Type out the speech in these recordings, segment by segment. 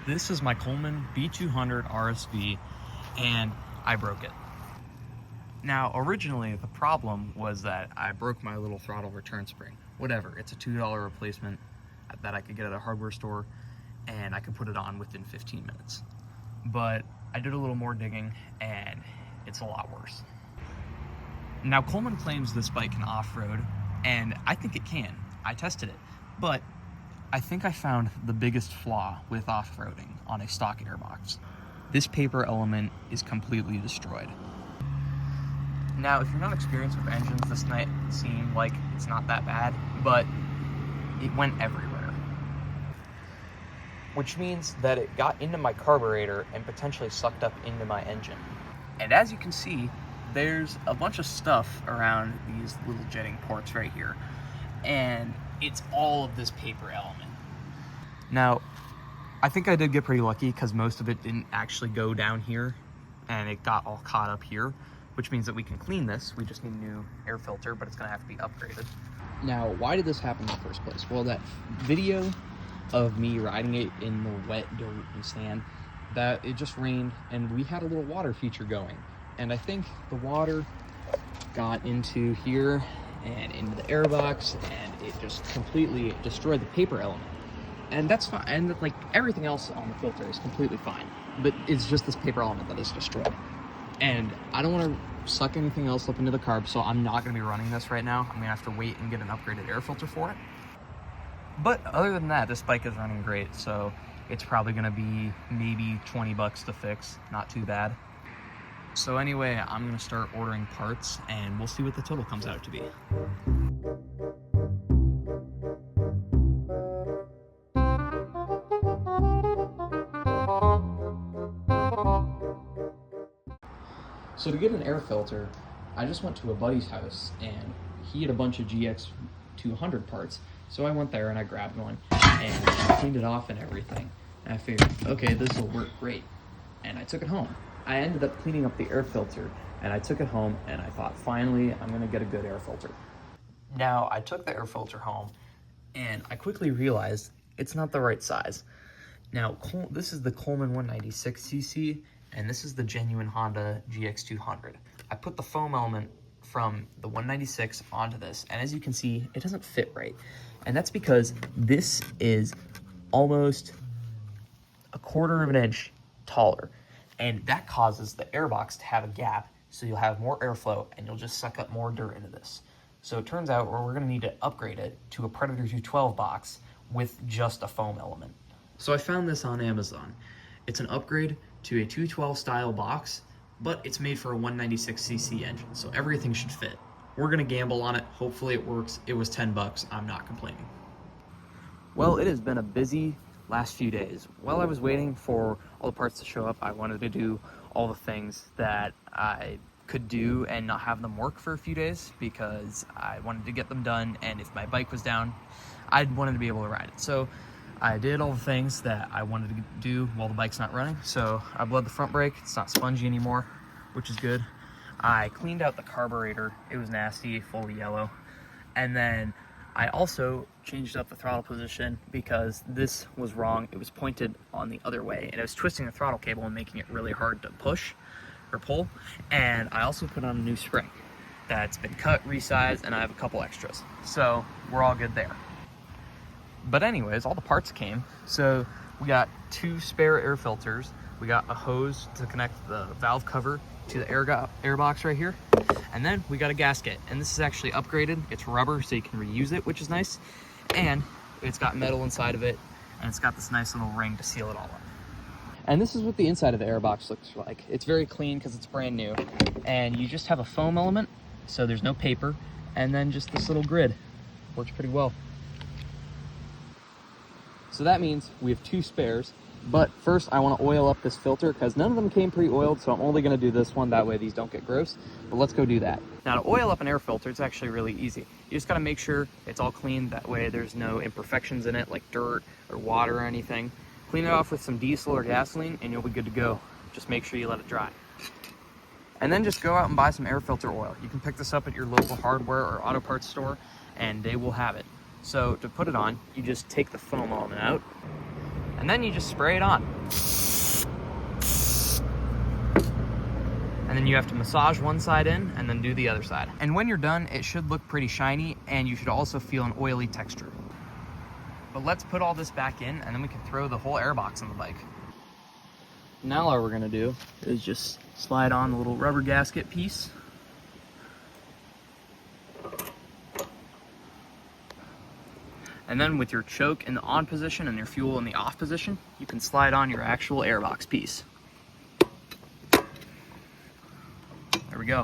This is my Coleman B200 RSV, and I broke it. Now, originally, the problem was that I broke my little throttle return spring. Whatever, it's a $2 replacement that I could get at a hardware store, and I could put it on within 15 minutes. But I did a little more digging, and it's a lot worse. Now, Coleman claims this bike can off-road, and I think it can. I tested it, but I think I found the biggest flaw with off-roading on a stock airbox. This paper element is completely destroyed. Now, if you're not experienced with engines, this might seem like it's not that bad, but it went everywhere. Which means that it got into my carburetor and potentially sucked up into my engine. And as you can see, there's a bunch of stuff around these little jetting ports right here. And it's all of this paper element. Now, I think I did get pretty lucky because most of it didn't actually go down here and it got all caught up here, which means that we can clean this. We just need a new air filter, but it's gonna have to be upgraded. Now, why did this happen in the first place? Well, that video of me riding it in the wet dirt and sand, that it just rained and we had a little water feature going. And I think the water got into here and into the airbox and it just completely destroyed the paper element. And that's fine, and like everything else on the filter is completely fine, but it's just this paper element that is destroyed. And I don't want to suck anything else up into the carb, so I'm not going to be running this right now. I'm going to have to wait and get an upgraded air filter for it. But other than that, this bike is running great, so it's probably going to be maybe 20 bucks to fix, not too bad. So anyway, I'm going to start ordering parts and we'll see what the total comes out to be. So to get an air filter, I just went to a buddy's house and he had a bunch of GX200 parts. So I went there and I grabbed one and cleaned it off and everything. And I figured, okay, this will work great. And I took it home. I ended up cleaning up the air filter and I took it home and I thought, finally, I'm gonna get a good air filter. Now, I took the air filter home and I quickly realized it's not the right size. Now, this is the Coleman 196cc and this is the genuine Honda GX200. I put the foam element from the 196 onto this, and as you can see, it doesn't fit right. And that's because this is almost a quarter of an inch taller, and that causes the airbox to have a gap, so you'll have more airflow and you'll just suck up more dirt into this. So it turns out we're gonna need to upgrade it to a Predator 212 box with just a foam element. So I found this on Amazon. It's an upgrade to a 212 style box, but it's made for a 196cc engine, so everything should fit. We're gonna gamble on it. Hopefully it works. It was 10 bucks. I'm not complaining. Well, it has been a busy last few days. While I was waiting for all the parts to show up, I wanted to do all the things that I could do and not have them work for a few days because I wanted to get them done, and if my bike was down, I wanted to be able to ride it. So I did all the things that I wanted to do while the bike's not running. So I bled the front brake. It's not spongy anymore, which is good. I cleaned out the carburetor. It was nasty, full of yellow. And then I also changed up the throttle position because this was wrong. It was pointed on the other way and it was twisting the throttle cable and making it really hard to push or pull. And I also put on a new spring that's been cut, resized, and I have a couple extras. So we're all good there. But anyways, all the parts came. So we got 2 spare air filters. We got a hose to connect the valve cover to the air box right here. And then we got a gasket. And this is actually upgraded. It's rubber so you can reuse it, which is nice. And it's got metal inside of it. And it's got this nice little ring to seal it all up. And this is what the inside of the air box looks like. It's very clean because it's brand new. And you just have a foam element, so there's no paper. And then just this little grid. Works pretty well. So that means we have 2 spares, but first I want to oil up this filter because none of them came pre-oiled, so I'm only going to do this one, that way these don't get gross, but let's go do that. Now to oil up an air filter, it's actually really easy. You just got to make sure it's all clean, that way there's no imperfections in it like dirt or water or anything. Clean it off with some diesel or gasoline and you'll be good to go. Just make sure you let it dry. And then just go out and buy some air filter oil. You can pick this up at your local hardware or auto parts store and they will have it. So to put it on, you just take the foam element out And then you just spray it on. And then you have to massage one side in and then do the other side. And when you're done, it should look pretty shiny, and you should also feel an oily texture. But let's put all this back in, and then we can throw the whole airbox on the bike. Now all we're gonna do is just slide on the little rubber gasket piece. And then with your choke in the on position and your fuel in the off position, you can slide on your actual airbox piece. There we go.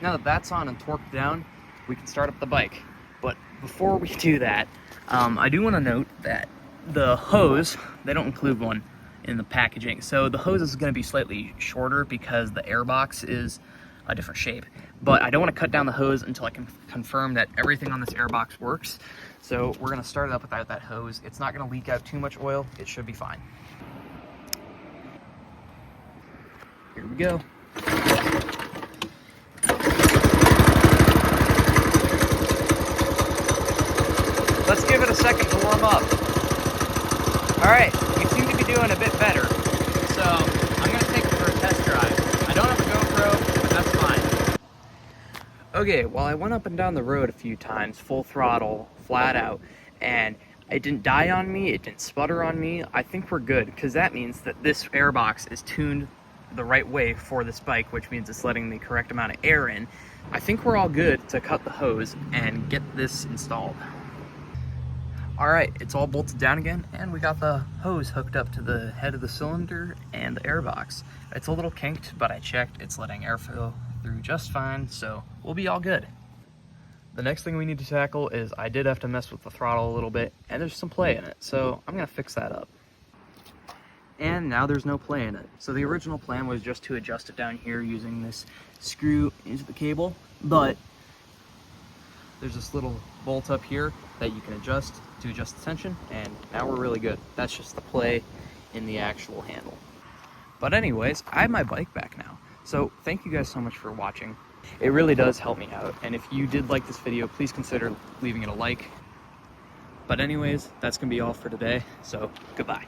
Now that that's on and torqued down, we can start up the bike. But before we do that, I do want to note that the hose, they don't include one in the packaging. So the hose is going to be slightly shorter because the airbox is a different shape. But I don't want to cut down the hose until I can confirm that everything on this airbox works. So we're going to start it up without that hose. It's not going to leak out too much oil. It should be fine. Here we go. Let's give it a second to warm up. All right, we seem to be doing a bit better. So I'm gonna take it for a test drive. I don't have a GoPro, but that's fine. Okay, well, I went up and down the road a few times, full throttle, flat out, and it didn't die on me, it didn't sputter on me. I think we're good, because that means that this airbox is tuned the right way for this bike, which means it's letting the correct amount of air in. I think we're all good to cut the hose and get this installed. All right, it's all bolted down again, and we got the hose hooked up to the head of the cylinder and the airbox. It's a little kinked, but I checked, it's letting air flow through just fine, so we'll be all good. The next thing we need to tackle is I did have to mess with the throttle a little bit, and there's some play in it, so I'm gonna fix that up. And now there's no play in it. So the original plan was just to adjust it down here using this screw into the cable, but there's this little bolt up here that you can adjust to adjust the tension, and now we're really good. That's just the play in the actual handle. But anyways, I have my bike back now. So thank you guys so much for watching. It really does help me out, and if you did like this video, please consider leaving it a like. But anyways, that's gonna be all for today, so goodbye.